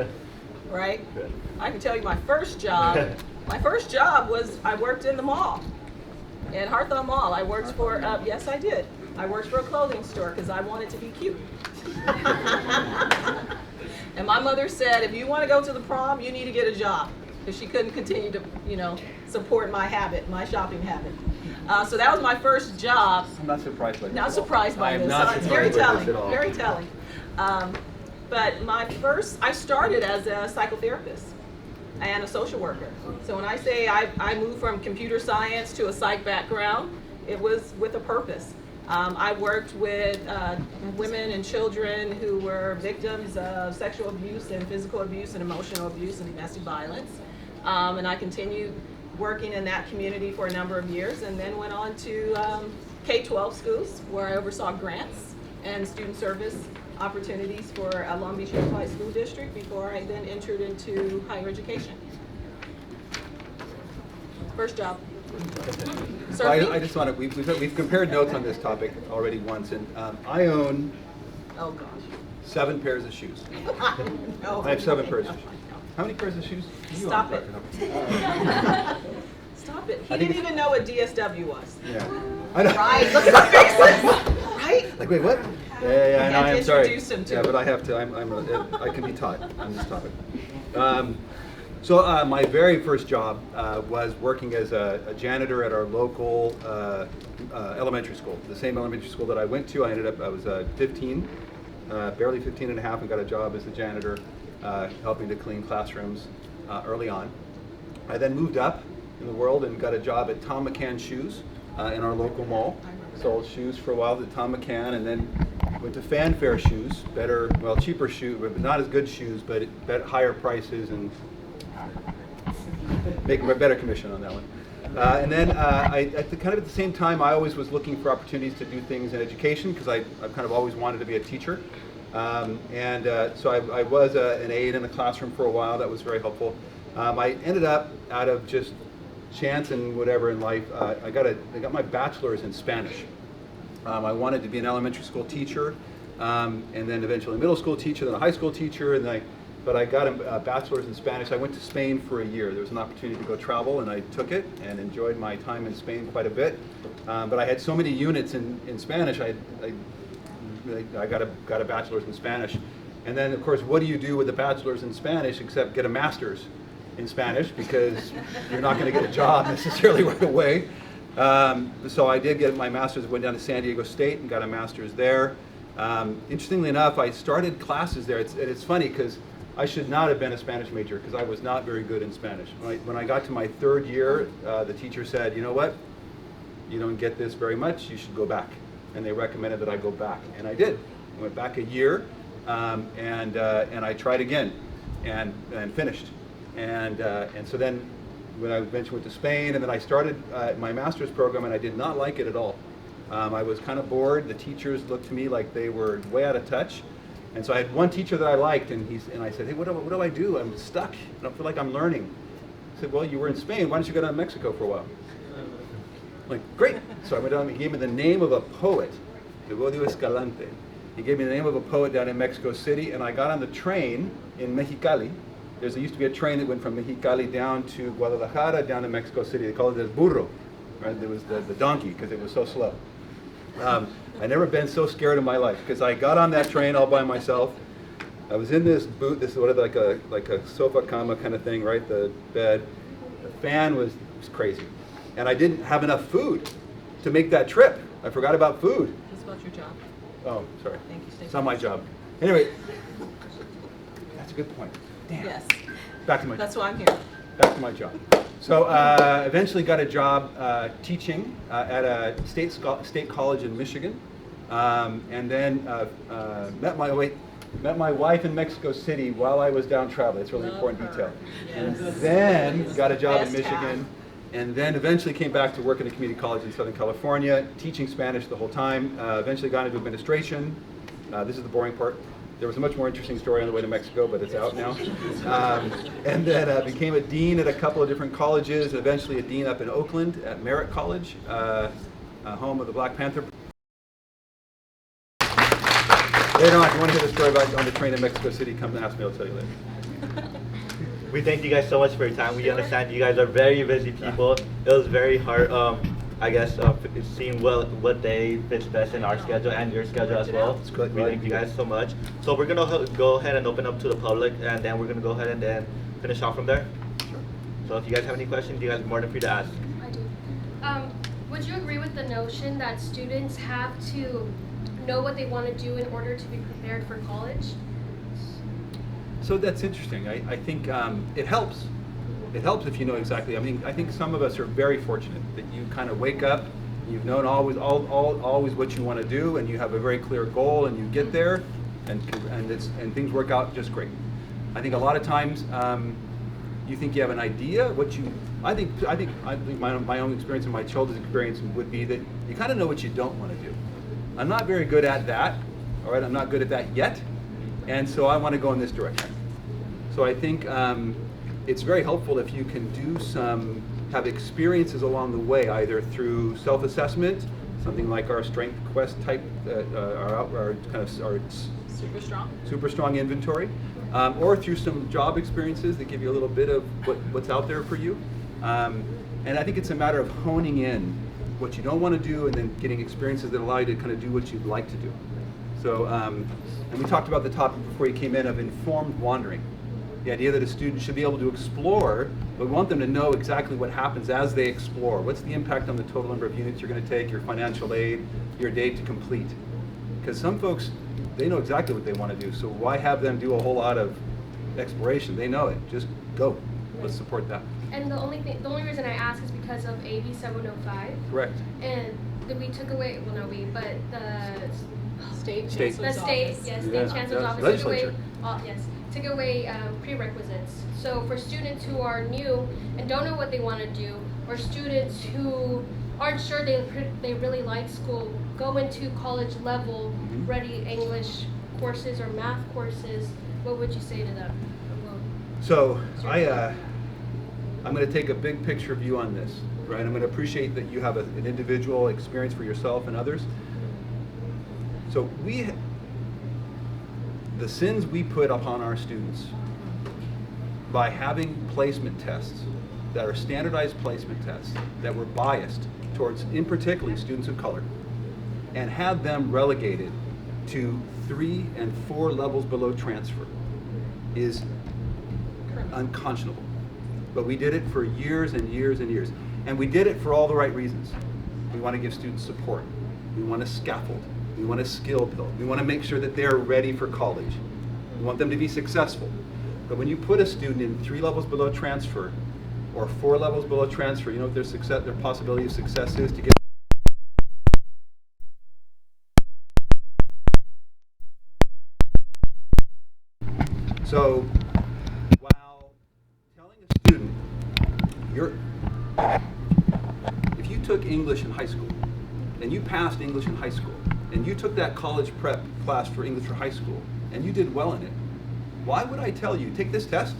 right? Good. I can tell you my first job. My first job was I worked in the mall, in Hawthorne Mall. I worked for, yes I did. I worked for a clothing store because I wanted to be cute. And my mother said, if you want to go to the prom, you need to get a job. Because she couldn't continue to, support my shopping habit. So that was my first job. I'm not surprised by this. Not surprised by this. Not It's very surprised by telling. this at all. Very telling. But I started as a psychotherapist and a social worker. So when I say I moved from computer science to a psych background, it was with a purpose. I worked with women and children who were victims of sexual abuse and physical abuse and emotional abuse and domestic violence. And I continued working in that community for a number of years, and then went on to K-12 schools where I oversaw grants and student service opportunities for Long Beach Unified School District before I then entered into higher education. First job. Well, I just want to, we've compared notes on this topic already once, and I own Oh gosh. 7 pairs of shoes. No. I have 7 pairs of shoes. How many pairs of shoes do you own? Stop it. Stop it. He didn't even know what DSW was. Yeah. I know. Right. Look at our faces. Right? Like, wait, what? Yeah, I know, had to I'm sorry. introduce him to Yeah, it. but I have to, I can be taught on this topic. So my very first job was working as a janitor at our local elementary school, the same elementary school that I went to. I was 15, barely 15 and a half, and got a job as a janitor, helping to clean classrooms early on. I then moved up in the world and got a job at Tom McCann Shoes in our local mall. Sold shoes for a while at Tom McCann, and then went to Fanfare Shoes, cheaper shoes, but not as good shoes, but higher prices and make a better commission on that one. And then at the same time, I always was looking for opportunities to do things in education because I've kind of always wanted to be a teacher. So I was an aide in the classroom for a while. That was very helpful. I ended up, out of just chance and whatever in life, I got my bachelor's in Spanish. I wanted to be an elementary school teacher, and then eventually a middle school teacher, then a high school teacher, but I got a bachelor's in Spanish. I went to Spain for a year. There was an opportunity to go travel, and I took it and enjoyed my time in Spain quite a bit. But I had so many units in Spanish, I got a bachelor's in Spanish. And then, of course, what do you do with a bachelor's in Spanish except get a master's in Spanish, because you're not going to get a job necessarily right away. So I did get my master's, went down to San Diego State and got a master's there. Interestingly enough, I started classes there. It's funny because I should not have been a Spanish major because I was not very good in Spanish. When I got to my 3rd year, the teacher said, you know what, you don't get this very much, you should go back. And they recommended that I go back, and I did. I went back a year, and I tried again, and finished. And so then when I eventually went to Spain, and then I started my master's program, and I did not like it at all. I was kind of bored. The teachers looked to me like they were way out of touch. And so I had one teacher that I liked, and I said, hey, what do I do? I'm stuck. I don't feel like I'm learning. He said, well, you were in Spain. Why don't you go down to Mexico for a while? I'm like, great. So I went down, he gave me the name of a poet, Gregorio Escalante. He gave me the name of a poet down in Mexico City, and I got on the train in Mexicali. There used to be a train that went from Mexicali down to Guadalajara, down to Mexico City. They called it el burro. Right? There was the donkey, because it was so slow. I'd never been so scared in my life, because I got on that train all by myself. I was in this booth, this is what like a sofa cama kind of thing, right? The bed. The fan was crazy. And I didn't have enough food to make that trip. I forgot about food. It's about your job. Oh, sorry. Thank you, Stacey. It's not my job. Anyway, that's a good point. Damn. Yes. Back to my That's job. why I'm here. Back to my job. So eventually got a job teaching at a state college in Michigan, and then met my wife in Mexico City while I was down traveling. It's a really Love important her. detail. Yes. And then got a job in Best Michigan, half. and then eventually came back to work at a community college in Southern California, teaching Spanish the whole time. Eventually got into administration. This is the boring part. There was a much more interesting story on the way to Mexico, but it's out now. And then became a dean at a couple of different colleges, and eventually a dean up in Oakland at Merritt College, home of the Black Panther. Later on, if you want to hear the story about on the train in Mexico City, come and ask me, I'll tell you later. We thank you guys so much for your time. We understand you guys are very busy people. It was very hard, I guess, seeing what day fits best in our schedule and your schedule as well. It's good. We thank you guys so much. So we're gonna go ahead and open up to the public, and then we're gonna go ahead and then finish off from there. Sure. So if you guys have any questions, you guys are more than free to ask. I do. Would you agree with the notion that students have to know what they want to do in order to be prepared for college? So that's interesting. I think it helps. It helps if you know exactly. I mean, I think some of us are very fortunate that you kind of wake up, you've known always what you want to do, and you have a very clear goal, and you get there, and things work out just great. I think a lot of times you think you have an idea what you. I think my own experience and my children's experience would be that you kind of know what you don't want to do. I'm not very good at that. All right, I'm not good at that yet, and so I want to go in this direction. So I think it's very helpful if you can have experiences along the way, either through self-assessment, something like our Strength Quest type, our super strong inventory, or through some job experiences that give you a little bit of what's out there for you. And I think it's a matter of honing in what you don't want to do, and then getting experiences that allow you to kind of do what you'd like to do. So, and we talked about the topic before you came in of informed wandering. The idea that a student should be able to explore, but we want them to know exactly what happens as they explore. What's the impact on the total number of units you're going to take, your financial aid, your date to complete? Because some folks, they know exactly what they want to do, so why have them do a whole lot of exploration? They know it. Just go. Let's support that. And the only reason I ask is because of AB 705. Correct. And we took away, well, not we, but the State. state Yeah. chancellor's office Legislature. took away prerequisites. So for students who are new and don't know what they want to do, or students who aren't sure they really like school, go into college level ready English courses or math courses, what would you say to them? So I'm going to take a big picture view on this, right? I'm going to appreciate that you have an individual experience for yourself and others. So the sins we put upon our students by having placement tests that are standardized placement tests that were biased towards, in particularly, students of color, and have them relegated to 3 and 4 levels below transfer is unconscionable. But we did it for years and years and years. And we did it for all the right reasons. We want to give students support. We want to scaffold. We want to skill build. We want to make sure that they're ready for college. We want them to be successful. But when you put a student in 3 levels below transfer or 4 levels below transfer, you know what their possibility of success is to get. So while telling a student, if you took English in high school and you passed English in high school and you took that college prep class for English for high school and you did well in it, why would I tell you, take this test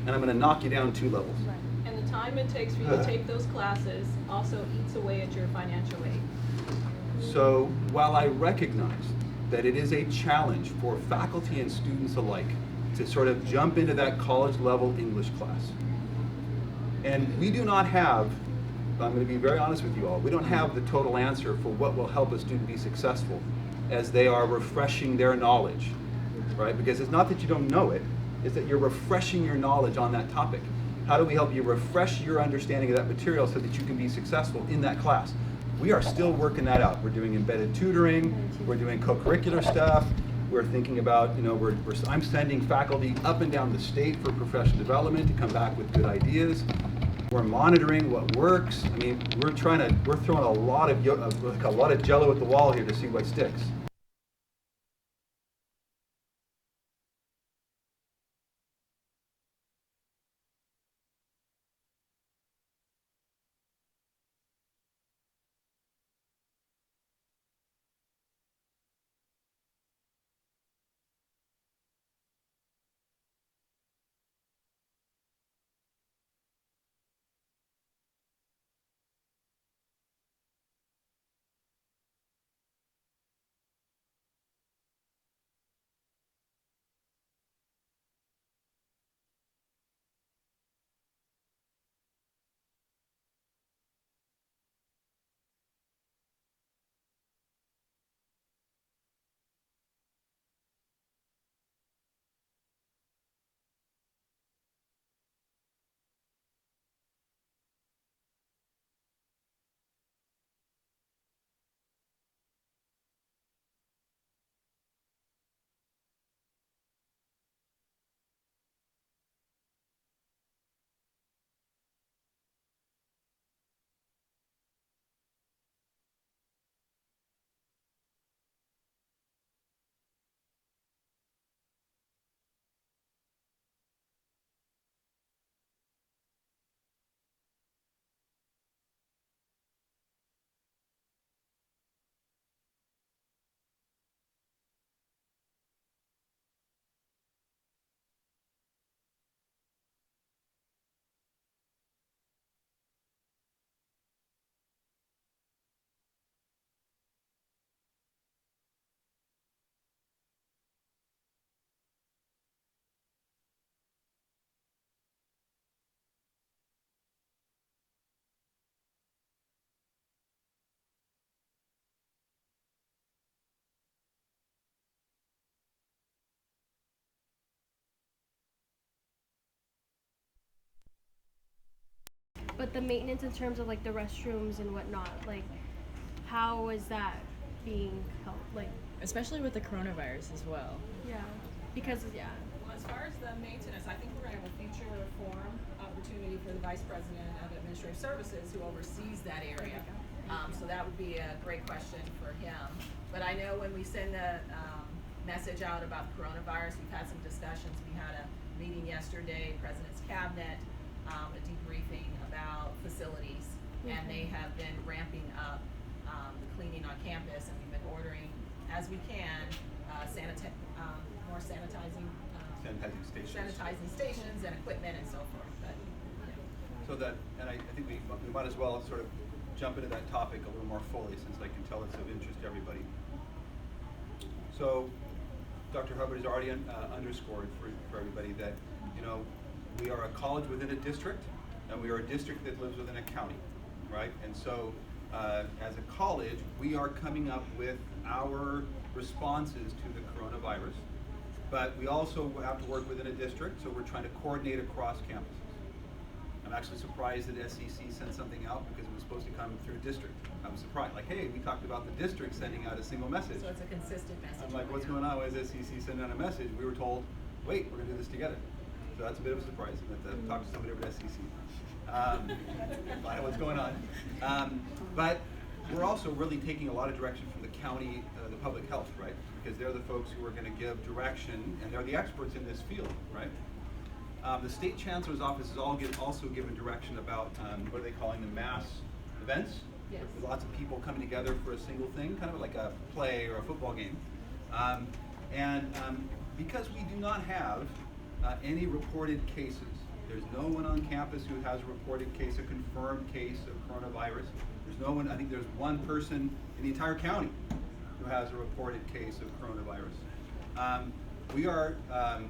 and I'm going to knock you down 2 levels? Right. And the time it takes for you to take those classes also eats away at your financial aid. So while I recognize that it is a challenge for faculty and students alike to sort of jump into that college level English class, and we do not have, I'm going to be very honest with you all, we don't have the total answer for what will help a student be successful as they are refreshing their knowledge, right? Because it's not that you don't know it, it's that you're refreshing your knowledge on that topic. How do we help you refresh your understanding of that material so that you can be successful in that class? We are still working that out. We're doing embedded tutoring, we're doing co-curricular stuff, we're thinking about, you know, I'm sending faculty up and down the state for professional development to come back with good ideas. We're monitoring what works. I mean, we're throwing a lot of jello at the wall here to see what sticks. but the maintenance in terms of like the restrooms and whatnot, like how is that being helped? Like, Especially with the coronavirus as well. yeah, because yeah. Well, as far as the maintenance, I think we're gonna have a future forum opportunity for the Vice President of Administrative Services who oversees that area. So that would be a great question for him. But I know when we send the message out about coronavirus, we've had some discussions. We had a meeting yesterday, President's Cabinet, a debriefing about facilities, and they have been ramping up the cleaning on campus, and we've been ordering as we can more sanitizing stations and equipment and so forth. But So that, and I think we might as well sort of jump into that topic a little more fully, since I can tell it's of interest to everybody. So Dr. Hubbard has already underscored for everybody that, we are a college within a district, and we are a district that lives within a county, right? And so as a college, we are coming up with our responses to the coronavirus, but we also have to work within a district, so we're trying to coordinate across campuses. I'm actually surprised that SEC sent something out because it was supposed to come through district. I was surprised, like, hey, we talked about the district sending out a single message. so it's a consistent message. I'm like, what's going on? Why is SEC sending out a message? We were told, wait, we're gonna do this together. So that's a bit of a surprise. I have to talk to somebody over at SEC. Find out what's going on. But we're also really taking a lot of direction from the county, the public health, right? Because they're the folks who are gonna give direction, and they're the experts in this field, right? The state chancellor's office is also given direction about what are they calling the mass events? Yes. With lots of people coming together for a single thing, kind of like a play or a football game. Because we do not have any reported cases, there's no one on campus who has a reported case, a confirmed case of coronavirus. There's no one, I think there's one person in the entire county who has a reported case of coronavirus.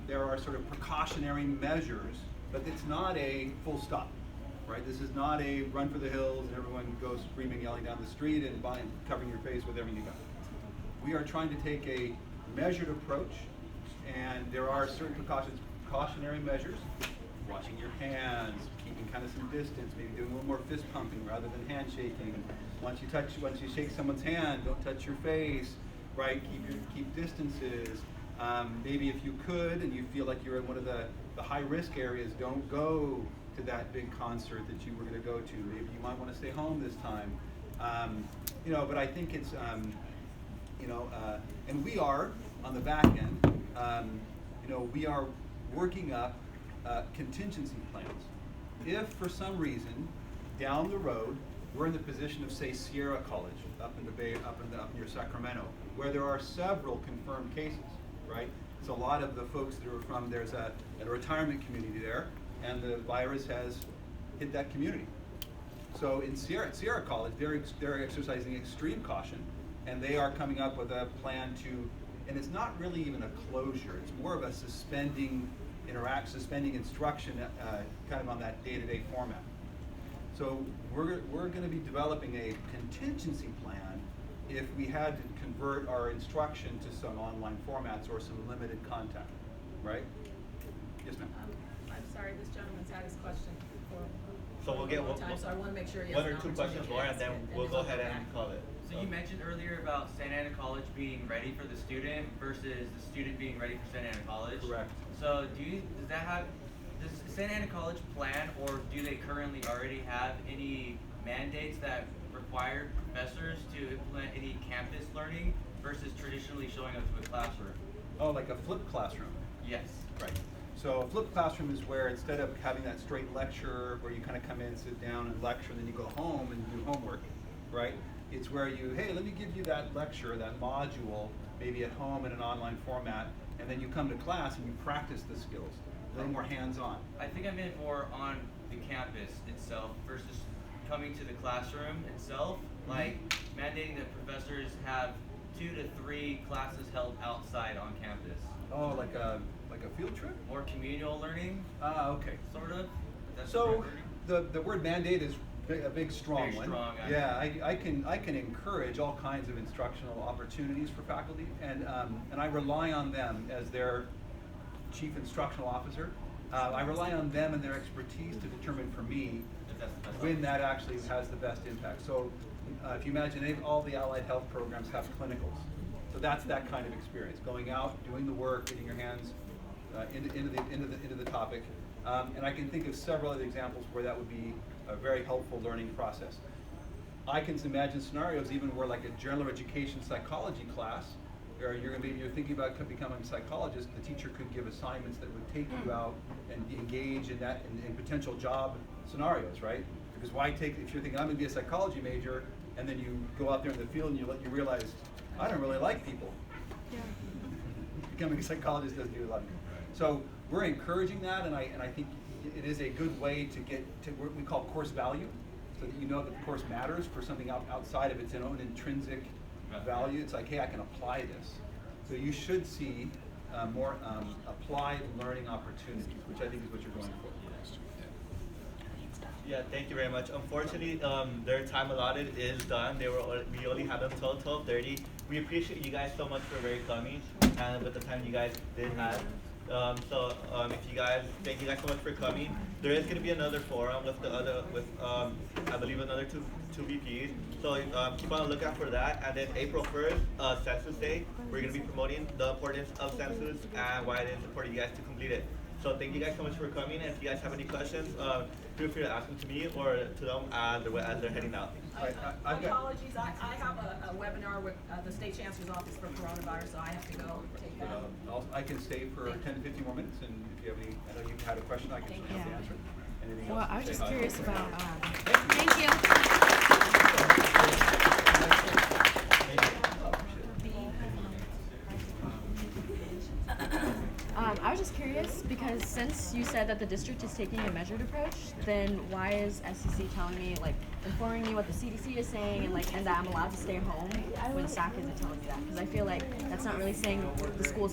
There are sort of precautionary measures, but it's not a full stop, right? This is not a run for the hills and everyone goes screaming, yelling down the street and covering your face with everything you got. We are trying to take a measured approach, and there are certain precautionary measures. Washing your hands, keeping kind of some distance, maybe doing a little more fist pumping rather than handshaking. Once you shake someone's hand, don't touch your face, right? Keep distances. Maybe if you could, and you feel like you're in one of the high-risk areas, don't go to that big concert that you were going to go to. Maybe you might want to stay home this time. But I think it's, and we are, on the back end, we are working up contingency plans. If for some reason, down the road, we're in the position of, say, Sierra College, up near Sacramento, where there are several confirmed cases, right? So a lot of the folks that are from, there's a retirement community there, and the virus has hit that community. So in Sierra College, they're exercising extreme caution, and they are coming up with a plan to, and it's not really even a closure, it's more of a suspending instruction kind of on that day-to-day format. So we're going to be developing a contingency plan if we had to convert our instruction to some online formats or some limited content, right? Yes, ma'am. I'm sorry, this gentleman's had his question before. So we'll get time, so I want to make sure he has one or an two opportunity questions to more, ask and then it, we'll then go I'll ahead come and back. call it. So you mentioned earlier about Santa Ana College being ready for the student versus the student being ready for Santa Ana College. Correct. So does Santa Ana College plan, or do they currently already have any mandates that require professors to implement any campus learning versus traditionally showing up to a classroom? Oh, like a flipped classroom. Yes. Right. So a flipped classroom is where instead of having that straight lecture where you kind of come in, sit down and lecture, and then you go home and do homework, right? It's where hey, let me give you that lecture, that module, maybe at home in an online format, and then you come to class and you practice the skills, a little more hands-on. I think I meant more on the campus itself versus coming to the classroom itself, like mandating that professors have 2 to 3 classes held outside on campus. Oh, like a field trip? More communal learning, Okay. sort of. That's So the right the word mandate is a big strong Big, one. strong, Yeah, I can encourage all kinds of instructional opportunities for faculty, and I rely on them as their chief instructional officer I rely on them and their expertise to determine for me when that actually has the best impact. So if you imagine all the allied health programs have clinicals. So that's that kind of experience, going out, doing the work, getting your hands into the topic. And I can think of several other examples where that would be a very helpful learning process. I can imagine scenarios even where, like a general education psychology class, or you're thinking about becoming a psychologist, the teacher could give assignments that would take you out and engage in that in potential job scenarios, right? Because why take, if you're thinking I'm going to be a psychology major, and then you go out there in the field and you realize I don't really like people. Yeah. Becoming a psychologist doesn't do a lot of good. So we're encouraging that, and I think it is a good way to get to what we call course value, so that you know that the course matters for something outside of its own intrinsic value. It's like, hey, I can apply this. So you should see more applied learning opportunities, which I think is what you're going for. Yeah, thank you very much. Unfortunately, their time allotted is done. We only had them until 12:30. We appreciate you guys so much for coming and with the time you guys did have. If you guys, thank you guys so much for coming. There is going to be another forum with I believe another two VPs. So keep on the lookout for that. And then April 1st, Census Day, we're going to be promoting the importance of census and why it is important you guys to complete it. So thank you guys so much for coming. And if you guys have any questions, feel free to ask them to me or to them as they're heading out. Apologies, I have a webinar with the State Chancellor's Office for coronavirus, so I have to go take that. I can stay for 10 to 15 more minutes, and if you have any, I know you had a question, I can certainly answer it. Anything else? Well, I was just curious about. Thank you. I was just curious because since you said that the district is taking a measured approach, then why is SEC telling me, like, informing me what the CDC is saying and that I'm allowed to stay home when SAC isn't telling me that? Because I feel like that's not really saying the school's